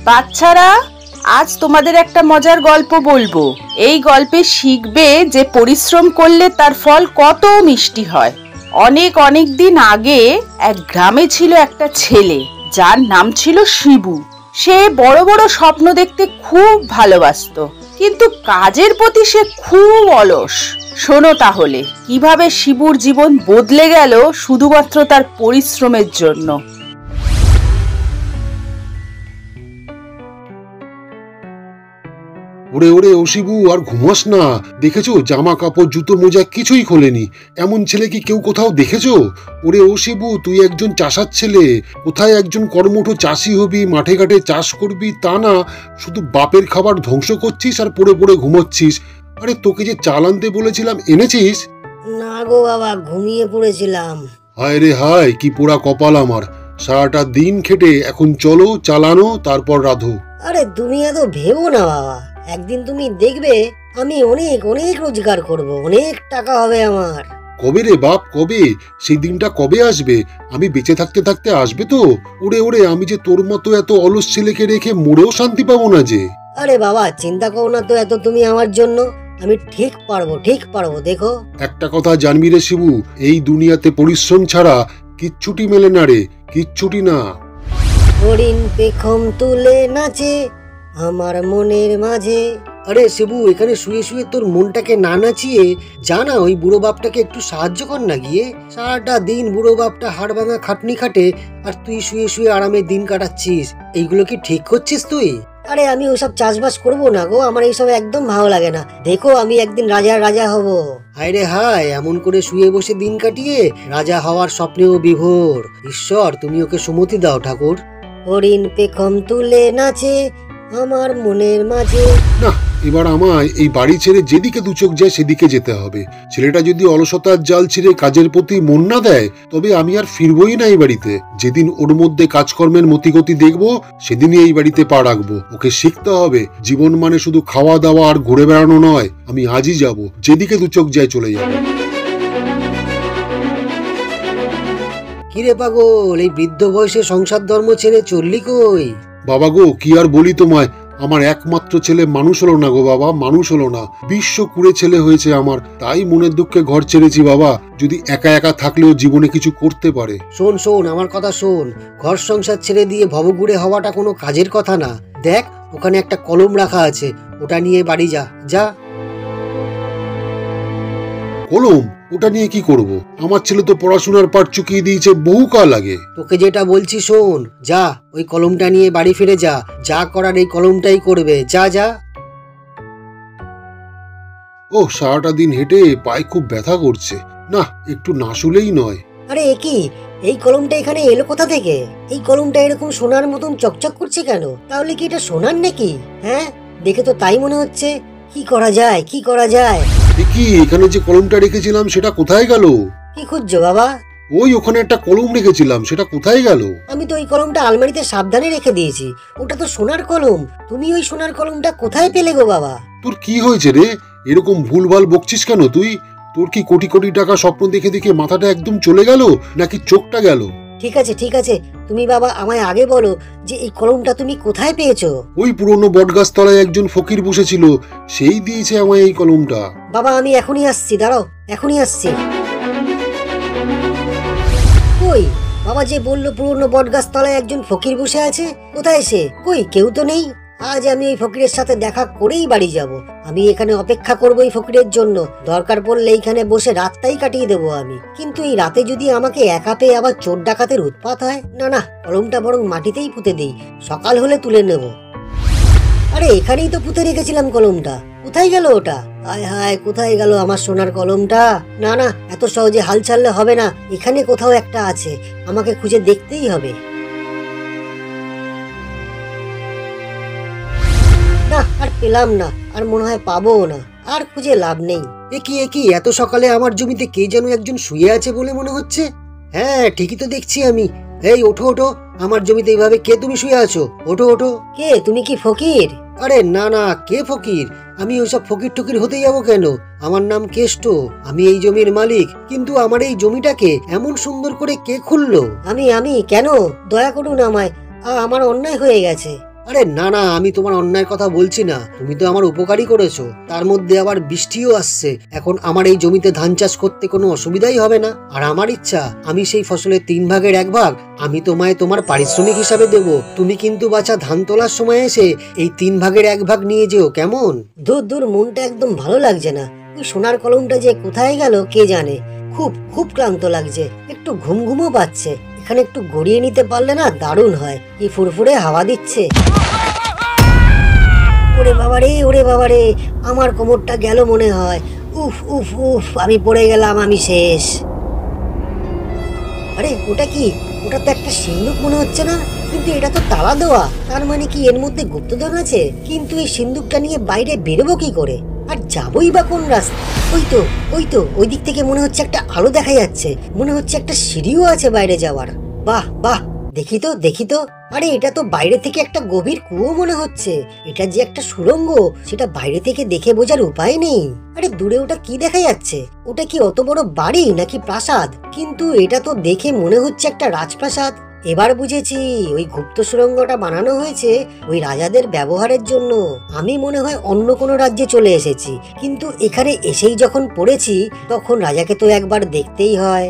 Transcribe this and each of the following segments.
বাচ্চারা, আজ তোমাদের একটা মজার গল্প বলবো। এই গল্পে শিখবে যে পরিশ্রম করলে তার ফল কত মিষ্টি হয়। অনেক অনেক দিন আগে এক গ্রামে ছিল একটা ছেলে, যার নাম ছিল শিবু। সে বড় বড় স্বপ্ন দেখতে খুব ভালোবাসতো, কিন্তু কাজের প্রতি সে খুব অলস। শোনো তাহলে কিভাবে শিবুর জীবন বদলে গেল শুধুমাত্র তার পরিশ্রমের জন্য। ওরে ওরে ও শিবু, আর ঘুমাস না। দেখেছো জামা কাপড় জুতো মোজা কিছুই খোলেনি। এমন ছেলে কি কেউ কোথাও দেখেছো? ওরে ও শিবু, তুই একজন চাষার ছেলে। কোথায় একজন কর্মঠ চাষি হবি, মাঠে ঘাটে চাষ করবি তা না, শুধু বাপের খাবার ধ্বংস করছিস আর পড়ে পড়ে ঘুমোচ্ছিস। আরে তোকে যে চাল আনতে বলেছিলাম, এনেছিস? না গো বাবা, ঘুমিয়ে পড়েছিলাম। হায় রে হায়, কি পোড়া কপাল আমার। সারাটা দিন খেটে এখন চলো চালানো, তারপর রাধো। আরে তুমি এত ভেবো না বাবা, একদিন তুমি দেখবে আমি অনেক অনেক রোজগার করব, অনেক টাকা হবে আমার। কবে রে বাপ, কবে? সেই দিনটা কবে আসবে? আমি বেঁচে থাকতে থাকতে আসবে তো? ওরে ওরে, আমি যে তোর মতো এত অলস ছেলেকে রেখে মরেও শান্তি পাবো না যে। আরে বাবা চিন্তা করো না তো এত তুমি আমার জন্য, আমি ঠিক পারবো দেখো। একটা কথা জানবি রে শিবু, এই দুনিয়াতে পরিশ্রম ছাড়া কিচ্ছুটি মেলে না রে, কিচ্ছুটি না। হরিণ পেখম তুলে নাচে আমার মনের মাঝে। আরে শিবু, এখানে শুয়ে শুয়ে তোর মনটাকে না নাচিয়ে যা না ওই বুড়ো বাপটাকে একটু সাহায্য কর না গিয়ে। সারাটা দিন বুড়ো বাপটা হাড় ভাঙা খাটনি খাটে, আর তুই শুয়ে শুয়ে আরামে দিন কাটাচ্ছিস। এইগুলো কি ঠিক করছিস তুই? আরে আমি ওসব চাষবাস করবো না গো, আমার এইসব একদম ভালো লাগে না। দেখো আমি একদিন রাজা হব। হায় রে হায়, এমন করে শুয়ে বসে দিন কাটিয়ে রাজা হওয়ার স্বপ্নেও বিভোর। ঈশ্বর তুমি ওকে সুমতি দাও ঠাকুর। হরিণ পেখম তুলে নাচে আমার মনের মাঝে। না, এবার আমায় এই বাড়ি ছেড়ে যেদিকে দু চোখ যায় সেদিকে যেতে হবে। ছেলেটা যদি অলসতার জাল ছেড়ে কাজের প্রতি মন না দেয়, তবে আমি আর ফিরবই না এই বাড়িতে। যেদিন ওর মধ্যে কাজকর্মের মতিগতি দেখবো, সেদিনই এই বাড়িতে পা রাখবো। ওকে শিখতে হবে জীবন মানে শুধু খাওয়া দাওয়া আর ঘুরে বেড়ানো নয়। আমি আজই যাব, যেদিকে দু চোখ যায় চলে যাব। কিরে পাগল, এই বৃদ্ধ বয়সে সংসার ধর্ম ছেড়ে চললি কই? বাবা গো, কি আর বলি তোমায়, আমার একমাত্র ছেলে মানুষ হলো না গো বাবা, মানুষ হলো না। বিশ্ব কুড়ে ছেলে হয়েছে আমার, তাই মনের দুঃখে ঘর ছেড়েছি বাবা। যদি একা একা থাকলেও জীবনে কিছু করতে পারে। শোন আমার কথা শোন, ঘর সংসার ছেড়ে দিয়ে ভবঘুরে হওয়াটা কোনো কাজের কথা না। দেখ ওখানে একটা কলম রাখা আছে, ওটা নিয়ে বাড়ি যা। কলম? ওটা নিয়ে কি করব? আমার ছেলে তো পড়াশোনার পাঠ চুকিয়ে দিয়েছে বহু কাল আগে। তোকে যেটা বলছি শোন, যা ওই কলমটা নিয়ে বাড়ি ফিরে যা করার এই কলমটাই করবে, যা। ও, সারাটা দিন হেঁটে পায়ে খুব ব্যথা করছে। না, একটু না শুলেই নয়। আরে কি, এই কলমটা এখানে এলো কোথা থেকে? এই কলমটা এরকম সোনার মতন চকচক করছে কেন? তাহলে কি এটা সোনার নাকি? হ্যাঁ, দেখে তো তাই মনে হচ্ছে। কি করা যায়? কি, এখানে যে কলমটা রেখেছিলাম সেটা কোথায় গেল? কি খুঁজছো বাবা? ওই ওখানে একটা কলম রেখেছিলাম, সেটা কোথায় গেল? আমি তো ওই কলমটা আলমারিতে সাবধানে রেখে দিয়েছি। ওটা তো সোনার কলম। তুমি ওই সোনার কলমটা কোথায় পেলে গো বাবা? তোর কি হয়েছে রে? এরকম ভুলভাল বকছিস কেন তুই? তোর কি কোটি কোটি টাকা স্বপ্ন দেখে দেখে মাথাটা একদম চলে গেল, নাকি চোখটা গেল? ঠিক আছে, তুমি বাবা আমায় আগে বলো যে এই কলমটা তুমি কোথায় পেয়েছো? ওই পুরনো বটগাছ তলায় একজন ফকির বসেছিল, সেই দিয়েছে আমায় এই কলমটা। বাবা আমি এখনই আসছি, দাঁড়াও, এখনই আসছি। কই বাবা যে বললো পুরনো বটগাছ তলায় একজন ফকির বসে আছে, কোথায় সে? কই কেউ তো নেই। আজ আমি এই ফকিরের সাথে দেখা করেই বাড়ি যাব। আমি এখানে অপেক্ষা করবো এই ফকিরের জন্য। দরকার পড়লে এইখানে বসে রাতটাই কাটিয়ে দেবো আমি। কিন্তু এই রাতে যদি আমাকে একা পেয়ে আবার চোর ডাকাতের উৎপাত হয়, না, কলমটা বরং মাটিতেই পুঁতে দিই, সকাল হলে তুলে নেব। আরে এখানেই তো পুঁতে রেখেছিলাম কলমটা, কোথায় গেল ওটা? হায় কোথায় গেল আমার সোনার কলমটা? না, এত সহজে হাল ছাড়লে হবে না। এখানে কোথাও একটা আছে, আমাকে খুঁজে দেখতেই হবে। না, আর পেলাম না, আর মনে হয় পাবো না, আর খুঁজে লাভ নেই। একি এত সকালে আমার জমিতে কে যেন একজন শুয়ে আছে বলে মনে হচ্ছে। হ্যাঁ ঠিকই তো দেখছি আমি। এই ওঠো, আমার জমিতে এইভাবে কে তুমি শুয়ে আছো? ওঠো। কে তুমি? কি ফকির? আরে না, কে ফকির? আমি ওইসব ফকির টকির হতে যাবো কেন? আমার নাম কেষ্ট, আমি এই জমির মালিক। কিন্তু আমার এই জমিটাকে এমন সুন্দর করে কে খুললো? আমি কেন? দয়া করুন আমায়, আমার অন্যায় হয়ে গেছে। আরে না না, আমি তোমার অন্যায়ের কথা বলছি না, তুমি তো আমার উপকারই করেছো। তার মধ্যে আবার বৃষ্টিও আসছে, এখন আমার এই জমিতে ধান চাষ করতে কোনো অসুবিধাই হবে না। আর আমার ইচ্ছা, আমি সেই ফসলের 3 ভাগের 1 ভাগ আমি তোমায় তোমার পারিশ্রমিক হিসাবে দেব। তুমি কিন্তু বাছা ধান তোলার সময় এসে এই 3 ভাগের 1 ভাগ নিয়ে যেও, কেমন? দূর দূর, মনটা একদম ভালো লাগছে না। ওই সোনার কলমটা যে কোথায় গেল কে জানে। খুব খুব ক্লান্ত লাগছে, একটু ঘুম ঘুমও পাচ্ছে। এখানে একটু গড়িয়ে নিতে পারলে না দারুণ হয়। কি ফুরফুরে হাওয়া দিচ্ছে। ওরে বাবারে, ওরে বাবারে, আমার কোমরটা গেল মনে হয়। উফ উফ উফ, আমি পড়ে গেলাম, আমি শেষ। আরে ওটা কি? ওটা তো একটা সিন্দুক মনে হচ্ছে না? কিন্তু এটা তো তালা দেওয়া, তার মানে কি এর মধ্যে গুপ্তধন আছে? কিন্তু এই সিন্দুকটা নিয়ে বাইরে বেরোবো কি করে? আর যাবোই বা কোন রাস্তা? ওই তো ওই দিক থেকে মনে হচ্ছে একটা আলো দেখা যাচ্ছে, মনে হচ্ছে একটা সিঁড়িও আছে বাইরে যাওয়ার। বাহ বাহ, দেখি তো। আরে এটা তো বাইরে থেকে একটা গভীর কুয়ো মনে হচ্ছে। এটা যে একটা সুড়ঙ্গ সেটা বাইরে থেকে দেখে বোঝার উপায় নেই। আরে দূরে ওটা কি দেখা যাচ্ছে? ওটা কি অত বড় বাড়ি নাকি প্রাসাদ? কিন্তু এটা তো দেখে মনে হচ্ছে একটা রাজপ্রাসাদ। এবার বুঝেছি, ওই গুপ্ত সুড়ঙ্গটা বানানো হয়েছে ওই রাজাদের ব্যবহারের জন্য। আমি মনে হয় অন্য কোনো রাজ্যে চলে এসেছি, কিন্তু এখানে এসেই যখন পড়েছি তখন রাজাকে তো একবার দেখতেই হয়।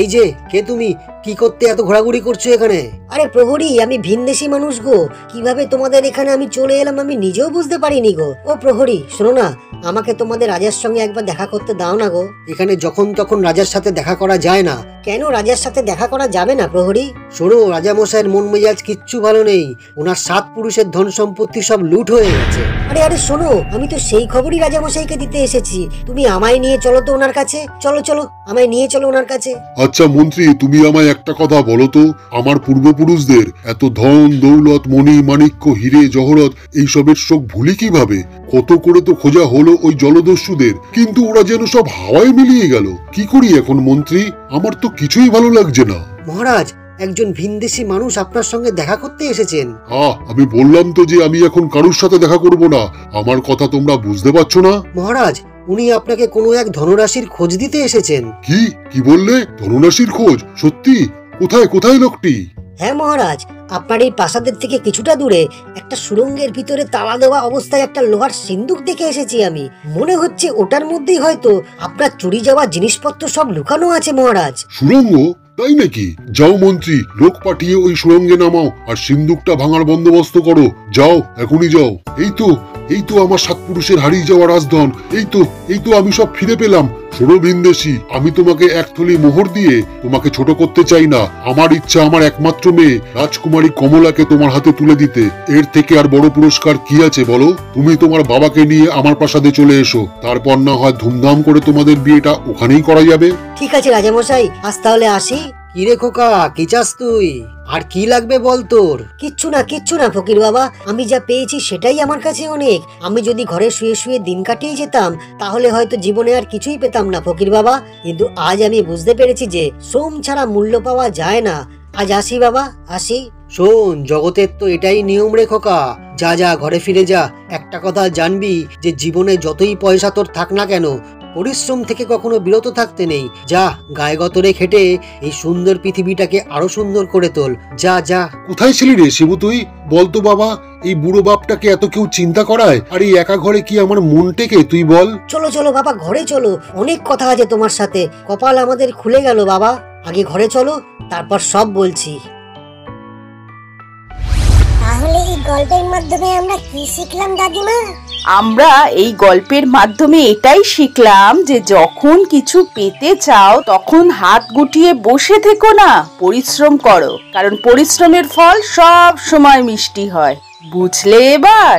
এই যে কে তুমি? কি করতে এত ঘোরাঘুরি করছো এখানে? আরে প্রহরী, আমি ভিনদেশী মানুষ গো। কিভাবে তোমাদের এখানে আমি চলে এলাম আমি নিজেও বুঝতে পারিনি গো। ও প্রহরী, শোনো না, আমাকে তোমাদের রাজার সঙ্গে একবার দেখা করতে দাও না গো। এখানে যখন তখন রাজার সাথে দেখা করা যায় না। কেন রাজার সাথে দেখা করা যাবে না প্রহরী? শোনো, রাজা মশাইয়ের মন মেজাজ কিচ্ছু ভালো নেই। ওনার 7 পুরুষের ধন সম্পত্তি সব লুট হয়ে গেছে। আরে শোনো, আমি তো সেই খবরই রাজা মশাইকে দিতে এসেছি। তুমি আমায় নিয়ে চলো তো ওনার কাছে। চলো, আমায় নিয়ে চলো ওনার কাছে। আচ্ছা মন্ত্রী, তুমি আমায় একটা কথা বলো তো, আমার পূর্বপুরুষদের এত ধন দৌলত মণি মাণিক্য হিরে জহরত এইসবের শোক ভুলি কিভাবে? কত করে তো খোঁজা হলো ওই জলদস্যুদের, কিন্তু ওরা যেন সব হাওয়ায় মিলিয়ে গেল। কি করি এখন মন্ত্রী? আমার তো কিছুই ভালো লাগছে না। মহারাজ, একজন ভিনদেশী মানুষ আপনার সঙ্গে দেখা করতে এসেছেন। আমি বললাম তো যে আমি এখন কারোর সাথে দেখা করব না। আমার কথা তোমরা বুঝতে পারছো না? মহারাজ, উনি আপনাকে কোনো এক ধনরাশির খোঁজ দিতে এসেছেন। কি বললে? ধনরাশির খোঁজ? সত্যি? কোথায় লোকটি? হ্যাঁ মহারাজ, আপনার এই প্রাসাদের থেকে কিছুটা দূরে একটা সুড়ঙ্গের ভিতরে তালা দেওয়া অবস্থায় একটা লোহার সিন্দুক দেখে এসেছি আমি। মনে হচ্ছে ওটার মধ্যেই হয়তো আপনার চুরি যাওয়া জিনিসপত্র সব লুকানো আছে মহারাজ। সুড়ঙ্গ? তাই নাকি? যাও মন্ত্রী, লোক পাঠিয়ে ওই সুড়ঙ্গে নামাও আর সিন্দুকটা ভাঙার বন্দোবস্ত করো। যাও, এখনই যাও। এই তো আমার 7 পুরুষের হারিয়ে যাওয়া রাজধন। এই তো আমি সব ফিরে পেলাম। শোনো ভিনদেশী, আমি তোমাকে 1 থলি মোহর দিয়ে তোমাকে ছোট করতে চাই না। আমার ইচ্ছা আমার একমাত্র মেয়ে রাজকুমারী কমলাকে তোমার হাতে তুলে দিতে। এর থেকে আর বড় পুরস্কার কি আছে বলো? তুমি তোমার বাবাকে নিয়ে আমার প্রাসাদে চলে এসো, তারপর না হয় ধুমধাম করে তোমাদের বিয়েটা ওখানেই করা যাবে। ঠিক আছে রাজামশাই, আজ তাহলে আসি। কি রে খোকা, কি চাস তুই? আর কি লাগবে বল তোর? কিচ্ছু না ফকির বাবা, আমি যা পেয়েছি সেটাই আমার কাছে অনেক। আমি যদি ঘরে শুয়ে শুয়ে দিন কাটিয়ে যেতাম তাহলে হয়তো জীবনে আর কিছুই পেতাম না ফকির বাবা। কিন্তু আজ আমি বুঝতে পেরেছি যে শ্রম ছাড়া মূল্য পাওয়া যায় না। আজ আসি বাবা, আসি। শোন, জগতের তো এটাই নিয়ম রে খোকা। যা ঘরে ফিরে যা। একটা কথা জানবি যে জীবনে যতই পয়সা তোর থাক না কেন, পরিশ্রম থেকে কখনো বিরত থাকতে নেই। যা, গায়ে গতরে খেটে এই সুন্দর পৃথিবীটাকে আরো সুন্দর করে তোল। যা। কোথায় ছিলি রে শিবু তুই? বলতো বাবা, এই বুড়ো বাপটাকে এত কেউ চিন্তা করায়? আর এই একা ঘরে কি আমার মন টেকে? তুই বল। চলো বাবা, ঘরে চলো। অনেক কথা আছে তোমার সাথে। কপাল আমাদের খুলে গেল বাবা। আগে ঘরে চলো, তারপর সব বলছি। তাহলে এই গল্পের মাধ্যমে আমরা কি শিখলাম দাদিমা? আমরা এই গল্পের মাধ্যমে এটাই শিখলাম যে যখন কিছু পেতে চাও তখন হাত গুটিয়ে বসে থেকো না, পরিশ্রম করো, কারণ পরিশ্রমের ফল সব সময় মিষ্টি হয়। বুঝলে এবার?